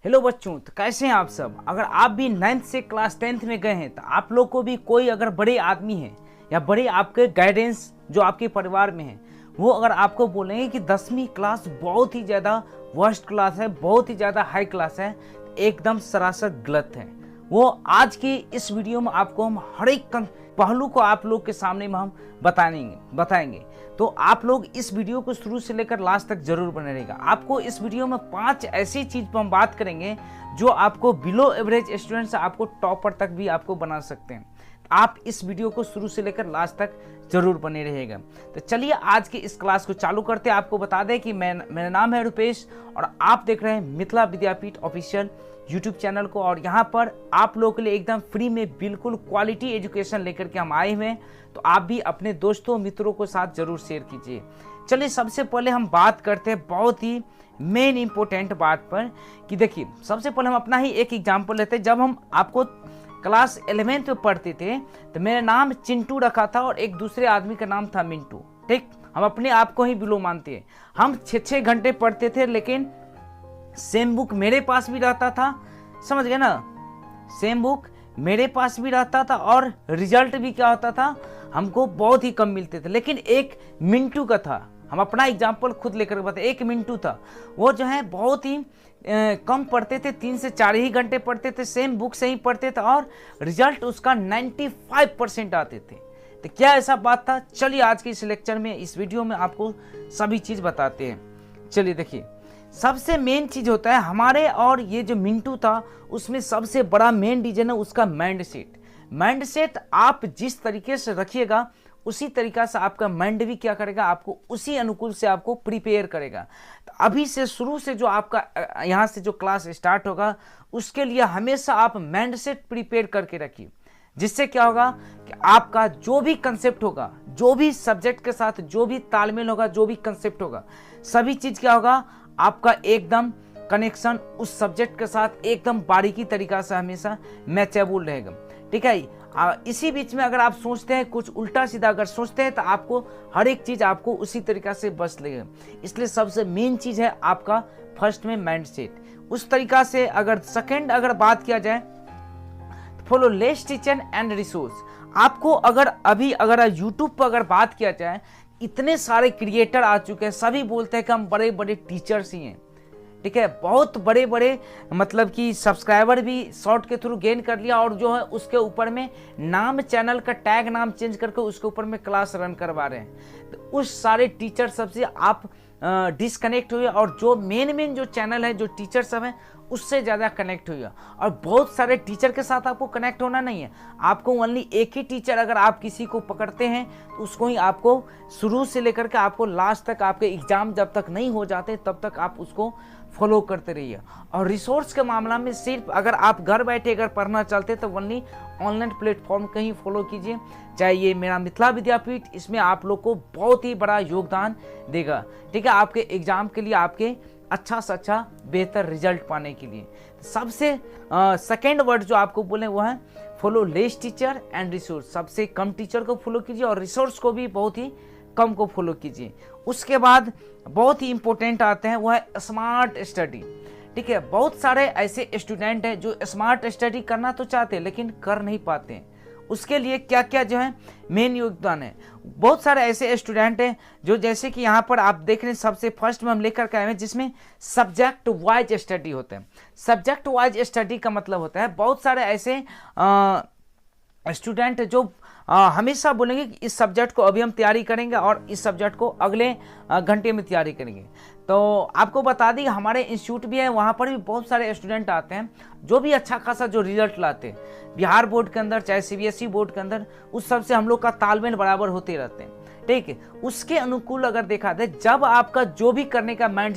Hello बच्चों, तो कैसे हैं आप सब। अगर आप भी 9th से क्लास 10th में गए हैं तो आप लोग को भी कोई अगर बड़े आदमी हैं या बड़े आपके गाइडेंस जो आपके परिवार में हैं, वो अगर आपको बोलेंगे कि 10वीं क्लास बहुत ही ज़्यादा वर्स्ट क्लास है, बहुत ही ज़्यादा हाई क्लास है, तो एकदम सरासर गलत है। वो आज की इस वीडियो में आपको हम हर एक पहलू को आप लोग के सामने में हम बताएंगे। तो आप लोग इस वीडियो को शुरू से लेकर लास्ट तक जरूर बने रहेगा। आपको इस वीडियो में 5 ऐसी चीज पर हम बात करेंगे जो आपको बिलो एवरेज स्टूडेंट से आपको टॉपर तक भी आपको बना सकते हैं। आप इस वीडियो को शुरू से लेकर लास्ट तक जरूर बने रहेगा। तो चलिए आज की इस क्लास को चालू करते हैं। आपको बता दें कि मेरा नाम है रुपेश और आप देख रहे हैं मिथिला विद्यापीठ ऑफिशियल यूट्यूब चैनल को। और यहाँ पर आप लोगों के लिए एकदम फ्री में बिल्कुल क्वालिटी एजुकेशन लेकर के हम आए हुए हैं, तो आप भी अपने दोस्तों मित्रों के साथ जरूर शेयर कीजिए। चलिए सबसे पहले हम बात करते हैं बहुत ही मेन इंपॉर्टेंट बात पर कि देखिए, सबसे पहले हम अपना ही एक एग्जाम्पल लेते हैं। जब हम आपको क्लास 11th में पढ़ते थे तो मेरा नाम चिंटू रखा था और एक दूसरे आदमी का नाम था मिंटू। ठीक, हम अपने आप को ही बिलो मानते हैं। हम 6-6 घंटे पढ़ते थे, लेकिन सेम बुक मेरे पास भी रहता था, समझ गए ना। सेम बुक मेरे पास भी रहता था और रिजल्ट भी क्या होता था, हमको बहुत ही कम मिलते थे। लेकिन एक मिंटू का था, हम अपना एग्जाम्पल खुद लेकर बताते। एक मिंटू था, वो जो है बहुत ही कम पढ़ते थे, 3 से 4 ही घंटे पढ़ते थे, सेम बुक से ही पढ़ते थे और रिजल्ट उसका 95% आते थे। तो क्या ऐसा बात था? चलिए आज के इस लेक्चर में, इस वीडियो में आपको सभी चीज बताते हैं। चलिए देखिए, सबसे मेन चीज होता है हमारे और ये जो मिंटू था उसमें सबसे बड़ा मेन रीजन है उसका माइंड सेट। माइंड सेट आप जिस तरीके से रखिएगा उसी तरीका से आपका माइंड भी क्या करेगा, आपको उसी अनुकूल से आपको प्रिपेयर करेगा। तो अभी से शुरू से जो आपका यहाँ से जो क्लास स्टार्ट होगा उसके लिए हमेशा आप माइंड सेट प्रिपेयर करके रखिए। जिससे क्या होगा कि आपका जो भी कंसेप्ट होगा, जो भी सब्जेक्ट के साथ जो भी तालमेल होगा, जो भी कंसेप्ट होगा, सभी चीज क्या होगा, आपका एकदम कनेक्शन उस सब्जेक्ट के साथ एकदम बारीकी तरीका से हमेशा मैचेबल रहेगा। ठीक है। इसी बीच में अगर आप सोचते हैं कुछ उल्टा सीधा अगर सोचते हैं तो आपको हर एक चीज आपको उसी तरीका से बच लगेगा। इसलिए सबसे मेन चीज है आपका फर्स्ट में माइंड सेट। उस तरीका से अगर सेकंड अगर बात किया जाए, follow less teacher and resource. आपको अगर यूट्यूब पर अगर बात किया जाए, इतने सारे क्रिएटर आ चुके हैं, सभी बोलते हैं कि हम बड़े बड़े टीचर्स ही हैं। ठीक है, बहुत बड़े बड़े मतलब कि सब्सक्राइबर भी शॉर्ट के थ्रू गेन कर लिया और जो है उसके ऊपर में नाम, चैनल का टैग नाम चेंज करके उसके ऊपर में क्लास रन करवा रहे हैं। तो उस सारे टीचर सबसे आप डिसकनेक्ट हुए और जो मेन जो चैनल है, जो टीचर सब हैं, उससे ज़्यादा कनेक्ट हुई। और बहुत सारे टीचर के साथ आपको कनेक्ट होना नहीं है, आपको ओनली एक ही टीचर अगर आप किसी को पकड़ते हैं तो उसको ही आपको शुरू से लेकर के आपको लास्ट तक, आपके एग्जाम जब तक नहीं हो जाते तब तक आप उसको फॉलो करते रहिए। और रिसोर्स के मामला में सिर्फ अगर आप घर बैठे अगर पढ़ना चाहते तो ओनली ऑनलाइन प्लेटफॉर्म का ही फॉलो कीजिए, चाहे ये मेरा मिथिला विद्यापीठ, इसमें आप लोग को बहुत ही बड़ा योगदान देगा। ठीक है, आपके एग्जाम के लिए, आपके अच्छा से अच्छा बेहतर रिजल्ट पाने के लिए। सबसे सेकेंड वर्ड जो आपको बोले वो है follow less teacher and resource. सबसे कम टीचर को फॉलो कीजिए और रिसोर्स को भी बहुत ही कम को फॉलो कीजिए। उसके बाद बहुत ही इंपॉर्टेंट आते हैं वो है स्मार्ट स्टडी। ठीक है, बहुत सारे ऐसे स्टूडेंट हैं जो स्मार्ट स्टडी करना तो चाहते हैं लेकिन कर नहीं पाते हैं। उसके लिए क्या क्या जो है मेन योगदान है। बहुत सारे ऐसे स्टूडेंट हैं जो, जैसे कि यहाँ पर आप देख रहे हैं, सबसे फर्स्ट में हम लेकर के आए हैं जिसमें सब्जेक्ट वाइज स्टडी होते हैं। सब्जेक्ट वाइज स्टडी का मतलब होता है बहुत सारे ऐसे स्टूडेंट जो हमेशा बोलेंगे कि इस सब्जेक्ट को अभी हम तैयारी करेंगे और इस सब्जेक्ट को अगले घंटे में तैयारी करेंगे। तो आपको बता दी हमारे इंस्टीट्यूट भी है, वहाँ पर भी बहुत सारे स्टूडेंट आते हैं जो भी अच्छा खासा जो रिजल्ट लाते हैं। बिहार बोर्ड के अंदर चाहे सीबीएसई बोर्ड के अंदर, उस सब से हम लोग का तालमेल बराबर होते रहते हैं। ठीक है, उसके अनुकूल अगर देखा जाए, जब आपका जो भी करने का माइंड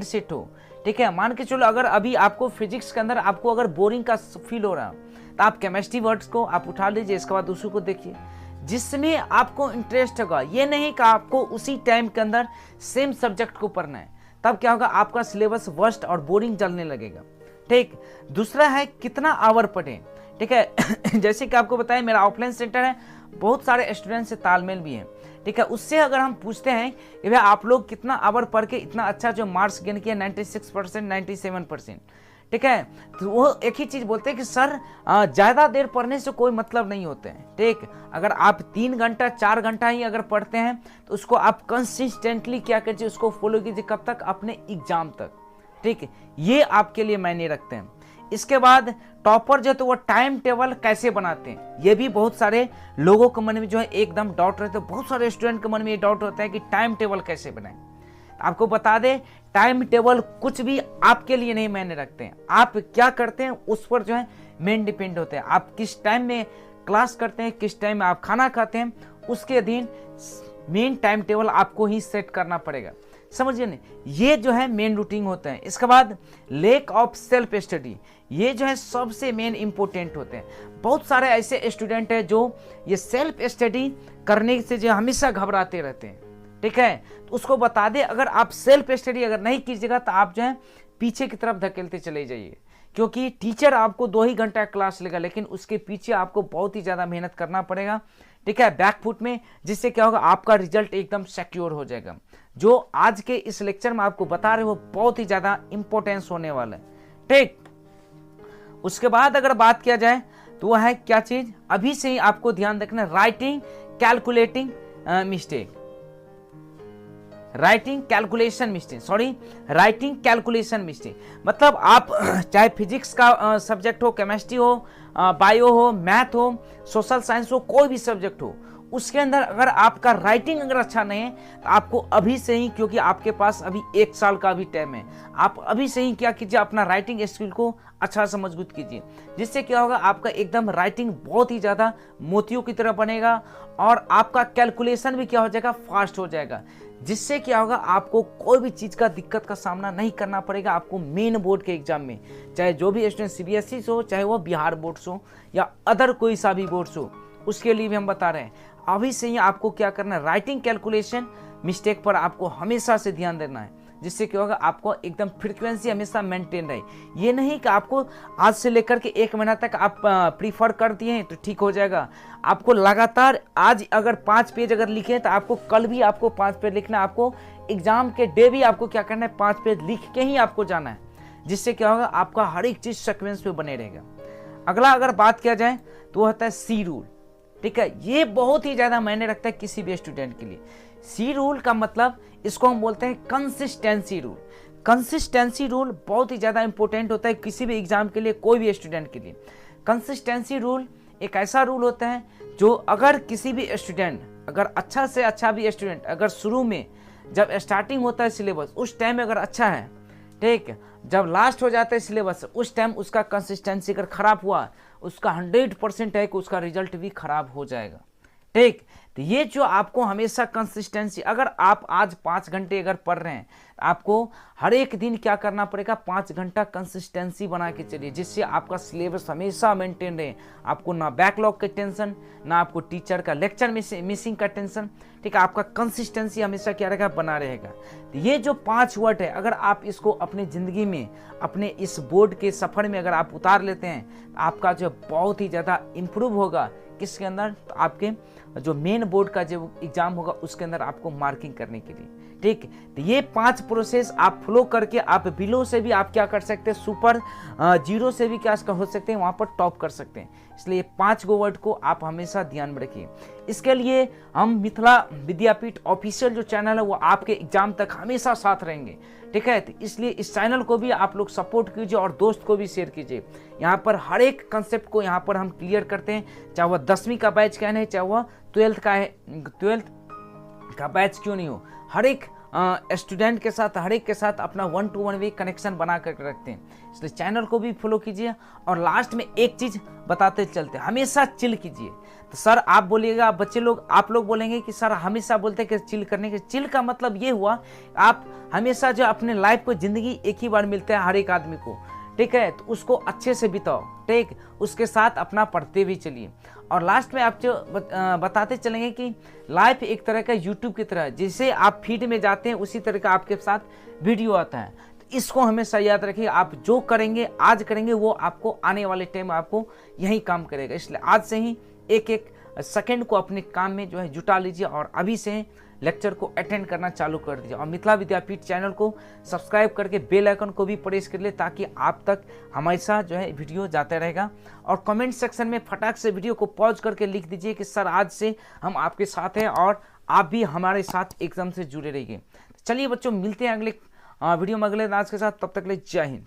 सेट हो, ठीक है, मान के चलो अगर अभी आपको फिजिक्स के अंदर आपको अगर बोरिंग का फील हो रहा है तो आप केमिस्ट्री वर्ड्स को आप उठा लीजिए, इसके बाद उसी को देखिए जिसमें आपको इंटरेस्ट होगा। ये नहीं कि आपको उसी टाइम के अंदर सेम सब्जेक्ट को पढ़ना है, तब क्या होगा, आपका सिलेबस वर्स्ट और बोरिंग चलने लगेगा। ठीक, दूसरा है कितना आवर पढ़ें। ठीक है जैसे कि आपको बताया मेरा ऑफलाइन सेंटर है, बहुत सारे स्टूडेंट से तालमेल भी है। ठीक है, उससे अगर हम पूछते हैं कि भाई आप लोग कितना आवर पढ़ के इतना अच्छा जो मार्क्स गेन किया, 96%, 97%, ठीक है। तो वो एक ही चीज बोलते हैं कि सर ज्यादा देर पढ़ने से कोई मतलब नहीं होते हैं, ठीक। अगर आप 3 घंटा 4 घंटा ही अगर पढ़ते हैं तो उसको आप कंसिस्टेंटली क्या कीजिए, उसको फॉलो कीजिए, कब तक, अपने एग्जाम तक, ठीक। ये आपके लिए मायने रखते हैं। इसके बाद टॉपर जो है तो वो टाइम टेबल कैसे बनाते हैं, ये भी बहुत सारे लोगों के मन में जो है एकदम डाउट रहते हैं। बहुत सारे स्टूडेंट के मन में ये डाउट होता है कि टाइम टेबल कैसे बनाएं। आपको बता दें, टाइम टेबल कुछ भी आपके लिए नहीं मायने रखते हैं। आप क्या करते हैं उस पर जो है मेन डिपेंड होते हैं। आप किस टाइम में क्लास करते हैं, किस टाइम में आप खाना खाते हैं, उसके अधीन मेन टाइम टेबल आपको ही सेट करना पड़ेगा, समझिए ना। ये जो है मेन रूटीन होता है। इसके बाद लैक ऑफ सेल्फ स्टडी, ये जो है सबसे मेन इंपॉर्टेंट होते हैं। बहुत सारे ऐसे स्टूडेंट हैं जो ये सेल्फ स्टडी करने से जो हमेशा घबराते रहते हैं, ठीक है। तो उसको बता दे, अगर आप सेल्फ स्टडी अगर नहीं कीजिएगा तो आप जो है पीछे की तरफ धकेलते चले जाइए, क्योंकि टीचर आपको 2 ही घंटा क्लास लेगा, लेकिन उसके पीछे आपको बहुत ही ज्यादा मेहनत करना पड़ेगा, ठीक है, बैकफुट में, जिससे क्या होगा, आपका रिजल्ट एकदम सिक्योर हो जाएगा। जो आज के इस लेक्चर में आपको बता रहे हो बहुत ही ज्यादा इंपॉर्टेंस होने वाला है, ठीक। उसके बाद अगर बात किया जाए तो वह है क्या चीज, अभी से ही आपको ध्यान रखना, writing calculating mistake, writing calculation mistake. मतलब आप चाहे फिजिक्स का सब्जेक्ट हो, केमिस्ट्री हो, बायो हो, मैथ हो, सोशल साइंस हो, कोई भी सब्जेक्ट हो, उसके अंदर अगर आपका राइटिंग अगर अच्छा नहीं है तो आपको अभी से ही, क्योंकि आपके पास अभी 1 साल का भी टाइम है, आप अभी से ही क्या कीजिए, अपना राइटिंग स्किल को अच्छा से मजबूत कीजिए, जिससे क्या होगा, आपका एकदम राइटिंग बहुत ही ज़्यादा मोतियों की तरह बनेगा और आपका कैलकुलेशन भी क्या हो जाएगा, फास्ट हो जाएगा, जिससे क्या होगा, आपको कोई भी चीज़ का दिक्कत का सामना नहीं करना पड़ेगा। आपको मेन बोर्ड के एग्जाम में, चाहे जो भी स्टूडेंट सीबीएसई हो, चाहे वो बिहार बोर्ड्स हो या अदर कोई सा भी बोर्ड्स हो, उसके लिए भी हम बता रहे हैं, अभी से ही आपको क्या करना है, राइटिंग कैलकुलेशन मिस्टेक पर आपको हमेशा से ध्यान देना है, जिससे क्या होगा, आपको एकदम फ्रीक्वेंसी हमेशा मेंटेन रहे। ये नहीं कि आपको आज से लेकर के 1 महीना तक आप प्रीफर कर दिए हैं तो ठीक हो जाएगा। आपको लगातार आज अगर 5 पेज अगर लिखे तो आपको कल भी आपको 5 पेज लिखना है, आपको एग्जाम के डे भी आपको क्या करना है, 5 पेज लिख के ही आपको जाना है, जिससे क्या होगा, आपका हर एक चीज सीक्वेंस में बने रहेगा। अगला अगर बात किया जाए तो वो होता है सी रूल, ठीक है। ये बहुत ही ज्यादा मायने रखता है किसी भी स्टूडेंट के लिए। सी रूल का मतलब, इसको हम बोलते हैं कंसिस्टेंसी रूल। कंसिस्टेंसी रूल बहुत ही ज्यादा इंपॉर्टेंट होता है किसी भी एग्जाम के लिए, कोई भी स्टूडेंट के लिए। कंसिस्टेंसी रूल एक ऐसा रूल होता है जो अगर किसी भी स्टूडेंट, अगर अच्छा से अच्छा भी स्टूडेंट अगर शुरू में जब स्टार्टिंग होता है सिलेबस उस टाइम अगर अच्छा है, ठीक, जब लास्ट हो जाता है सिलेबस उस टाइम उसका कंसिस्टेंसी अगर खराब हुआ, उसका 100% है कि उसका रिजल्ट भी खराब हो जाएगा, ठीक। तो ये जो आपको हमेशा कंसिस्टेंसी, अगर आप आज 5 घंटे अगर पढ़ रहे हैं, आपको हर एक दिन क्या करना पड़ेगा, 5 घंटा कंसिस्टेंसी बना के चलिए, जिससे आपका सिलेबस हमेशा मेंटेन रहे। आपको ना बैकलॉग का टेंशन, ना आपको टीचर का लेक्चर मिसिंग का टेंशन, ठीक है। आपका कंसिस्टेंसी हमेशा क्या रहेगा, बना रहेगा। तो ये जो 5 वर्ड है, अगर आप इसको अपनी जिंदगी में, अपने इस बोर्ड के सफर में अगर आप उतार लेते हैं, तो आपका जो बहुत ही ज़्यादा इम्प्रूव होगा किसके अंदर, तो आपके जो मेन बोर्ड का जो एग्जाम होगा उसके अंदर आपको मार्किंग करने के लिए, ठीक। तो ये 5 प्रोसेस आप फॉलो करके आप बिलो से भी आप क्या कर सकते हैं, सुपर 0 से भी क्या हो सकते हैं, वहां पर टॉप कर सकते हैं। इसलिए 5 गो वर्ड को आप हमेशा ध्यान में रखिए। इसके लिए हम मिथिला विद्यापीठ ऑफिशियल जो चैनल है वो आपके एग्जाम तक हमेशा साथ रहेंगे, ठीक है। तो इसलिए इस चैनल को भी आप लोग सपोर्ट कीजिए और दोस्त को भी शेयर कीजिए। यहाँ पर हर एक कंसेप्ट को यहाँ पर हम क्लियर करते हैं, चाहे वह 10वीं का बैच क्या है, चाहे वह 12th का है, 12th का बैच क्यों नहीं हो, हर एक स्टूडेंट के साथ, हर एक के साथ अपना 1-to-1 वे कनेक्शन बना कर रखते हैं। इसलिए चैनल को भी फॉलो कीजिए। और लास्ट में एक चीज बताते चलते, हमेशा चिल कीजिए। तो सर आप बोलिएगा, बच्चे लोग, आप लोग बोलेंगे कि सर हमेशा बोलते हैं कि चिल करने के। चिल का मतलब ये हुआ, आप हमेशा जो अपने लाइफ को, जिंदगी एक ही बार मिलते हैं हर एक आदमी को, ठीक है, तो उसको अच्छे से बिताओ, ठीक, उसके साथ अपना पढ़ते भी चलिए। और लास्ट में आप जो बताते चलेंगे कि लाइफ एक तरह का यूट्यूब की तरह है, जिसे आप फीड में जाते हैं उसी तरह का आपके साथ वीडियो आता है। तो इसको हमेशा याद रखिए, आप जो करेंगे, आज करेंगे, वो आपको आने वाले टाइम में आपको यही काम करेगा। इसलिए आज से ही एक एक सेकंड को अपने काम में जो है जुटा लीजिए और अभी से लेक्चर को अटेंड करना चालू कर दीजिए और मिथिला विद्यापीठ चैनल को सब्सक्राइब करके बेल आइकन को भी प्रेस कर ले, ताकि आप तक हमेशा जो है वीडियो जाता रहेगा। और कमेंट सेक्शन में फटाक से वीडियो को पॉज करके लिख दीजिए कि सर आज से हम आपके साथ हैं और आप भी हमारे साथ एकदम से जुड़े रहिए। चलिए बच्चों, मिलते हैं अगले वीडियो में अगले अंदाज के साथ। तब तक के लिए जय हिंद।